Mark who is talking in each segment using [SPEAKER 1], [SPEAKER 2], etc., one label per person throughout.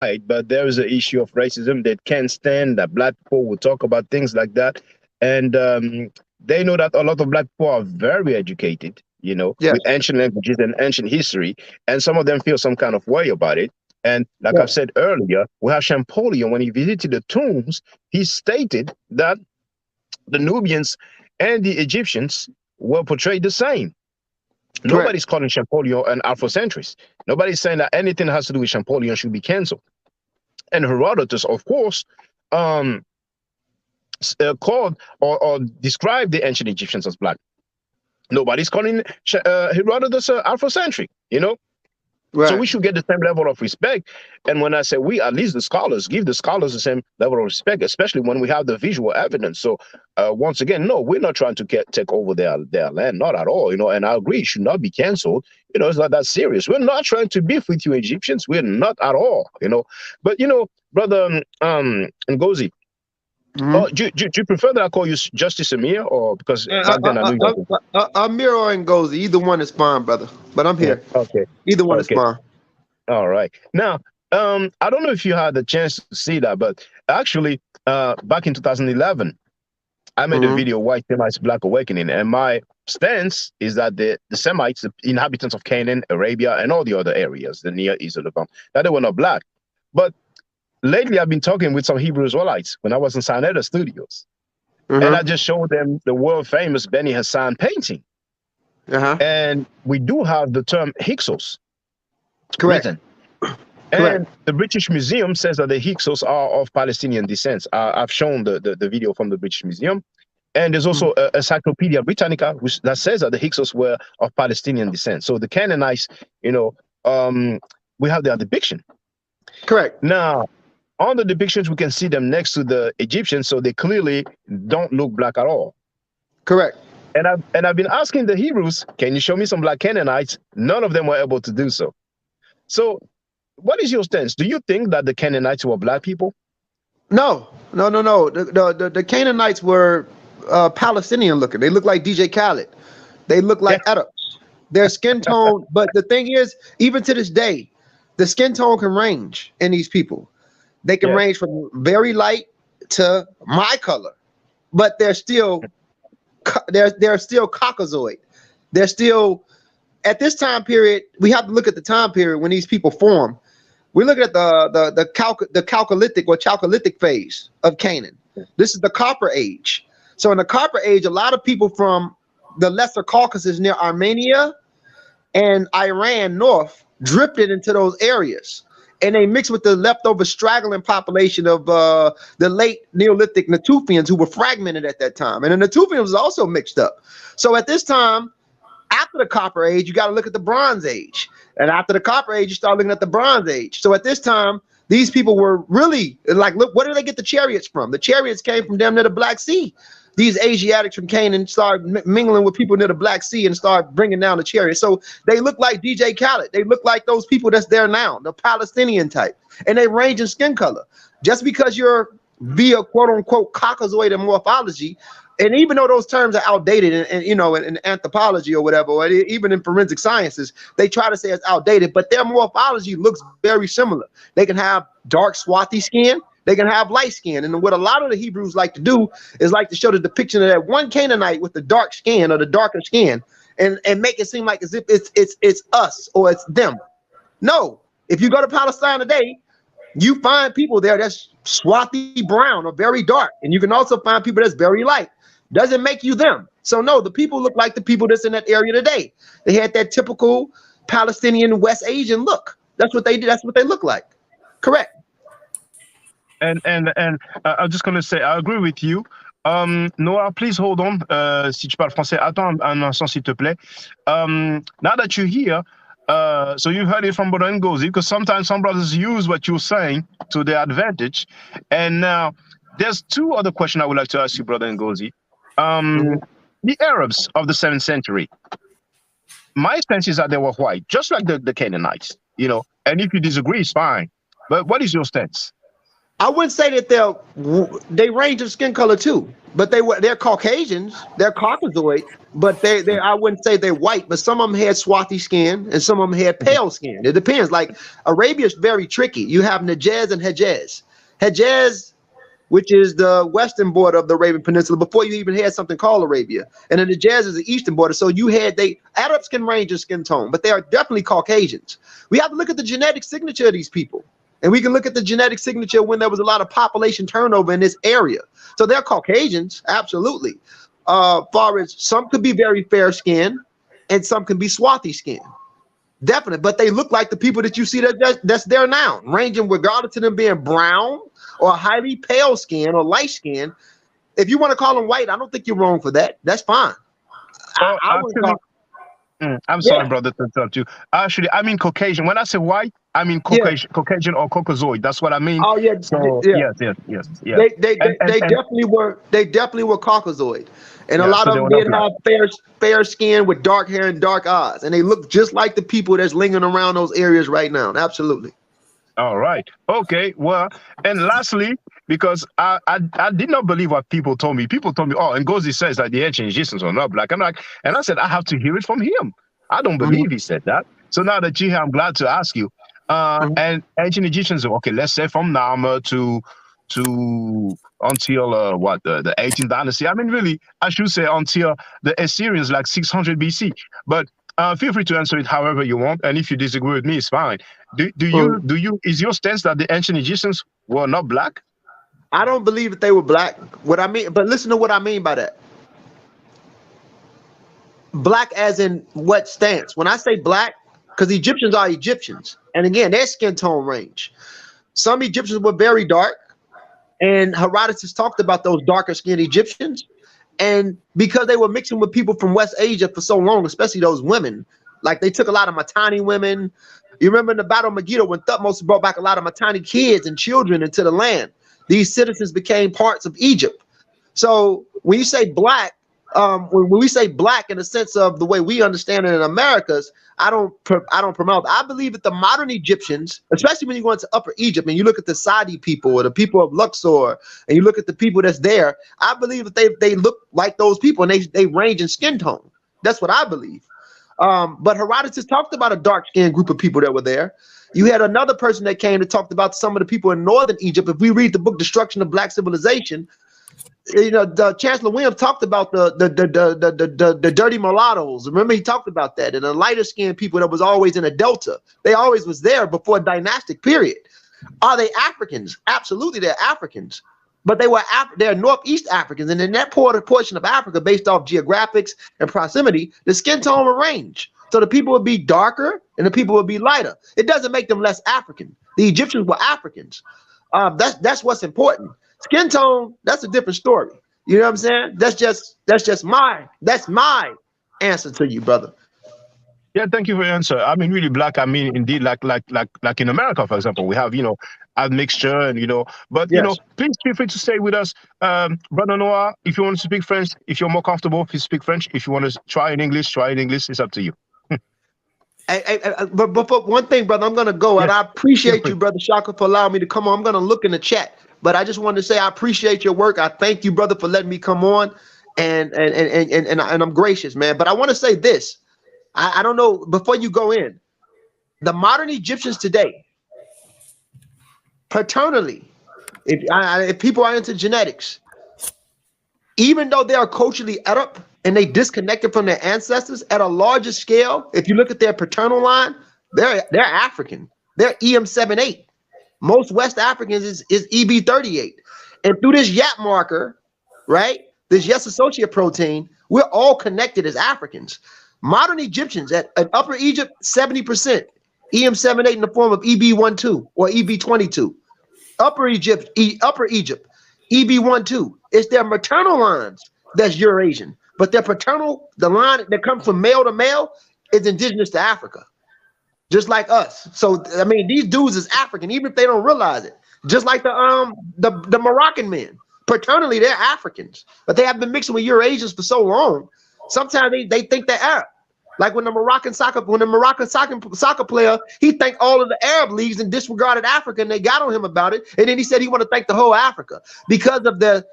[SPEAKER 1] but there is an issue of racism. They can't stand that black people will talk about things like that. And they know that a lot of black people are very educated,
[SPEAKER 2] Yes,
[SPEAKER 1] with ancient languages and ancient history. And some of them feel some kind of way about it. And like I've
[SPEAKER 2] yes,
[SPEAKER 1] said earlier, we have Champollion. When he visited the tombs, he stated that the Nubians and the Egyptians were portrayed the same.
[SPEAKER 2] correct.
[SPEAKER 1] Nobody's calling Champollion an Afrocentrist. Nobody's saying that anything that has to do with Champollion should be canceled. And Herodotus, of course, um, called or described the ancient Egyptians as black. Nobody's calling Herodotus Afrocentric. So
[SPEAKER 2] Right.
[SPEAKER 1] we should get the same level of respect. And when I say we, at least the scholars, give the scholars the same level of respect, especially when we have the visual evidence. So once again, no, we're not trying to take over their land, not at all. And I agree, it should not be canceled. It's not that serious. We're not trying to beef with you Egyptians. We're not at all. But brother Ngozi,
[SPEAKER 2] Mm-hmm.
[SPEAKER 1] do you prefer that I call you Justice Amir, or because
[SPEAKER 2] Uh,
[SPEAKER 1] back then I knew you as
[SPEAKER 2] Amiro and Ngozi, either one is fine, brother. But I'm
[SPEAKER 1] yeah,
[SPEAKER 2] here.
[SPEAKER 1] okay.
[SPEAKER 2] Either one is
[SPEAKER 1] Okay.
[SPEAKER 2] fine.
[SPEAKER 1] All right. Now, I don't know if you had the chance to see that, but actually, back in 2011, I made a
[SPEAKER 2] Mm-hmm.
[SPEAKER 1] video, White Semites Black Awakening, and my stance is that the Semites, the inhabitants of Canaan, Arabia, and all the other areas, the Near East of Lebanon, that they were not black. But lately, I've been talking with some Hebrew Israelites when I was in Sinetta Studios, and I
[SPEAKER 2] Mm-hmm.
[SPEAKER 1] just showed them the world famous Benny Hassan painting.
[SPEAKER 2] Uh-huh.
[SPEAKER 1] And we do have the term Hyksos
[SPEAKER 2] Correct.
[SPEAKER 1] written.
[SPEAKER 2] Correct.
[SPEAKER 1] And the British Museum says that the Hyksos are of Palestinian descent. I've shown the video from the British Museum. And there's
[SPEAKER 2] Mhm.
[SPEAKER 1] also a Encyclopedia Britannica that says that the Hyksos were of Palestinian descent. So the Canaanites, you know, um, we have their depiction.
[SPEAKER 2] Correct.
[SPEAKER 1] Now, on the depictions, we can see them next to the Egyptians, so they clearly don't look black at all.
[SPEAKER 2] Correct.
[SPEAKER 1] And I've been asking the Hebrews, can you show me some black Canaanites? None of them were able to do so. So, what is your stance? Do you think that the Canaanites were black people?
[SPEAKER 2] No, no, no, no. The Canaanites were Palestinian looking. They look like DJ Khaled. They look
[SPEAKER 1] Yeah,
[SPEAKER 2] like Arabs. Their skin tone, but the thing is, even to this day, the skin tone can range in these people. They can
[SPEAKER 1] yeah,
[SPEAKER 2] range from very light to my color, but they're still caucasoid. They're still at this time period. We have to look at the time period when these people form. We're looking at the Chalcolithic or Chalcolithic phase of Canaan. This is the Copper Age. So in the Copper Age, a lot of people from the Lesser Caucasus near Armenia and Iran north drifted into those areas. And they mixed with the leftover straggling population of the late Neolithic Natufians who were fragmented at that time. And the Natufians was also mixed up. So at this time, after the Copper Age, you got to look at the Bronze Age. And after the Copper Age, you start looking at the Bronze Age. So at this time, these people were really like, look, where did they get the chariots from? The chariots came from down near the Black Sea. These Asiatics from Canaan started mingling with people near the Black Sea and started bringing down the chariots. So they look like DJ Khaled. They look like those people that's there now, the Palestinian type. And they range in skin color. Just because you're via quote unquote Caucasoid and morphology, and even though those terms are outdated in anthropology or whatever, or even in forensic sciences, they try to say it's outdated, but their morphology looks very similar. They can have dark swarthy skin, they can have light skin. And what a lot of the Hebrews like to do is like to show the depiction of that one Canaanite with the dark skin or the darker skin and make it seem like as if it's us or it's them. No, if you go to Palestine today, you find people there that's swarthy brown or very dark, and you can also find people that's very light. Doesn't make you them. So no, the people look like the people that's in that area today. They had that typical Palestinian West Asian look. That's what they did. That's what they look like. Correct.
[SPEAKER 1] and I'm just gonna say I agree with you. Noah, please hold on. Si tu parles français, attends un instant s'il te plaît. Now that you're here, so you've heard it from Brother Ngozi, because sometimes some brothers use what you're saying to their advantage. And now there's two other questions I would like to ask you, Brother Ngozi.
[SPEAKER 2] Mhm.
[SPEAKER 1] The Arabs of the 7th century, my sense is that they were white, just like the Canaanites. And if you disagree, it's fine. But what is your stance?
[SPEAKER 2] I wouldn't say that they range of skin color too. but they're Caucasians, they're Caucasoid, but they I wouldn't say they're white, but some of them had swarthy skin and some of them had pale skin. It depends. Like Arabia is very tricky. You have Najaz and Hejaz. Hejaz, which is the western border of the Arabian Peninsula, before you even had something called Arabia, and then Hejaz is the eastern border. So you had Arabs can range in skin tone, but they are definitely Caucasians. We have to look at the genetic signature of these people. And we can look at the genetic signature when there was a lot of population turnover in this area. So they're Caucasians, absolutely. Far as some could be very fair skinned and some can be swarthy skinned. Definitely. But they look like the people that you see that's there now, ranging regardless of them being brown or highly pale skin or light skin. If you want to call them white, I don't think you're wrong for that. That's fine.
[SPEAKER 1] Oh,
[SPEAKER 2] I wouldn't call.
[SPEAKER 1] I'm sorry, brother, to interrupt you. Actually, I mean Caucasian. When I say white, I mean
[SPEAKER 2] Yeah.
[SPEAKER 1] Caucasian or caucasoid. That's what I mean.
[SPEAKER 2] Oh yeah,
[SPEAKER 1] So
[SPEAKER 2] yeah.
[SPEAKER 1] yes.
[SPEAKER 2] They definitely were Caucasoid, and a
[SPEAKER 1] Yeah,
[SPEAKER 2] lot
[SPEAKER 1] so
[SPEAKER 2] of
[SPEAKER 1] they
[SPEAKER 2] them
[SPEAKER 1] were not
[SPEAKER 2] did
[SPEAKER 1] black.
[SPEAKER 2] have fair skin with dark hair and dark eyes, and they look just like the people that's lingering around those areas right now. Absolutely.
[SPEAKER 1] All right. Okay. Well, and lastly, because I did not believe what people told me. People told me, oh, Ngozi says that the ancient Egyptians are not black. I'm like, and I said, I have to hear it from him. I don't
[SPEAKER 2] Mhm,
[SPEAKER 1] believe he said that. So now that you're here, I'm glad to ask you.
[SPEAKER 2] mhm.
[SPEAKER 1] And ancient Egyptians, okay, let's say from Nama to until what the 18th dynasty. I mean, really, I should say until the Assyrians, like 600 BC. But feel free to answer it however you want. And if you disagree with me, it's fine. Do you is your stance that the ancient Egyptians were not black?
[SPEAKER 2] I don't believe that they were black. What I mean, but listen to what I mean by that. Black as in what stance? When I say black, because Egyptians are Egyptians, and again, their skin tone range. Some Egyptians were very dark, and Herodotus talked about those darker skinned Egyptians. And because they were mixing with people from West Asia for so long, especially those women, like they took a lot of Mitanni women. You remember in the Battle of Megiddo when Thutmose brought back a lot of Mitanni kids and children into the land. These citizens became parts of Egypt. So when you say black, when we say black in the sense of the way we understand it in Americas, I don't promote. I believe that the modern Egyptians, especially when you go into Upper Egypt and you look at the Sadi people or the people of Luxor, and you look at the people that's there, I believe that they look like those people and they range in skin tone. That's what I believe. But Herodotus talked about a dark-skinned group of people that were there. You had another person that came and talked about some of the people in northern Egypt. If we read the book Destruction of Black Civilization, you know, the Chancellor Williams talked about the dirty mulattoes. Remember, he talked about that, and the lighter skinned people that was always in a delta. They always was there before a dynastic period. Are they Africans? Absolutely, they're Africans, but they're Northeast Africans, and in that portion of Africa, based off geographics and proximity, the skin tone will range. So the people would be darker and the people would be lighter. It doesn't make them less African. The Egyptians were Africans. That's what's important. Skin tone, that's a different story. You know what I'm saying? That's my answer to you, brother.
[SPEAKER 1] Yeah, thank you for your answer. I mean, really black. I mean, indeed, like in America, for example, we have admixture, and but
[SPEAKER 2] Yes.
[SPEAKER 1] please feel free to stay with us, brother Noah. If you want to speak French, if you're more comfortable, please speak French. If you want to try in English, try in English. It's up to you.
[SPEAKER 2] But one thing, brother, I'm gonna go, and
[SPEAKER 1] Yes,
[SPEAKER 2] I
[SPEAKER 1] feel
[SPEAKER 2] appreciate
[SPEAKER 1] free.
[SPEAKER 2] you, brother Shaka, for allowing me to come on. I'm gonna look in the chat, but I just wanted to say I appreciate your work. I thank you, brother, for letting me come on, and I'm gracious, man. But I want to say this. I don't know, before you go in, the modern Egyptians today, paternally, if people are into genetics, even though they are culturally Arab and they disconnected from their ancestors at a larger scale, if you look at their paternal line, they're African. They're EM78. Most West Africans is EB38. And through this YAP marker, right, this yes associate protein, we're all connected as Africans. Modern Egyptians at Upper Egypt, 70%. EM78 in the form of EB12 or EB22. Upper Egypt, EB12. It's their maternal lines that's Eurasian, but their paternal, the line that comes from male to male, is indigenous to Africa, just like us. So I mean, these dudes is African, even if they don't realize it. Just like the Moroccan men, paternally they're Africans, but they have been mixing with Eurasians for so long. Sometimes they think they're Arab. Like when the Moroccan soccer player, he thanked all of the Arab leagues and disregarded Africa, and they got on him about it. And then he said he want to thank the whole Africa because of they're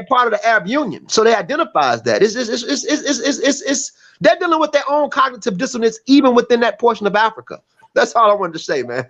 [SPEAKER 2] part of the Arab Union, so they identifies that. It's they're dealing with their own cognitive dissonance even within that portion of Africa. That's all I wanted to say, man.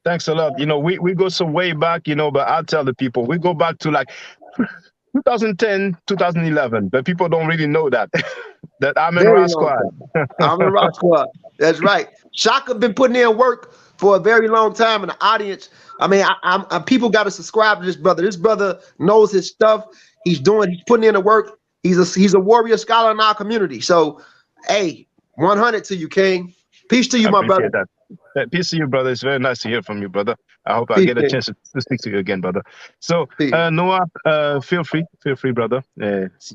[SPEAKER 1] Thanks a lot. You know, we go so way back, you know, but I'll tell the people we go back to like 2010, 2011, but people don't really know that. That I'm in Rock Squad.
[SPEAKER 2] I'm in Rock Squad. That's right. Shaka been putting in work for a very long time in the audience. I mean, people got to subscribe to this brother. This brother knows his stuff. He's putting in the work. He's a warrior scholar in our community. So, hey, 100 to you, King. Peace to you, my brother.
[SPEAKER 1] That. Peace to you, brother. It's very nice to hear from you, brother. I hope I get a chance to speak to you again, brother. So, Noah, feel free, brother.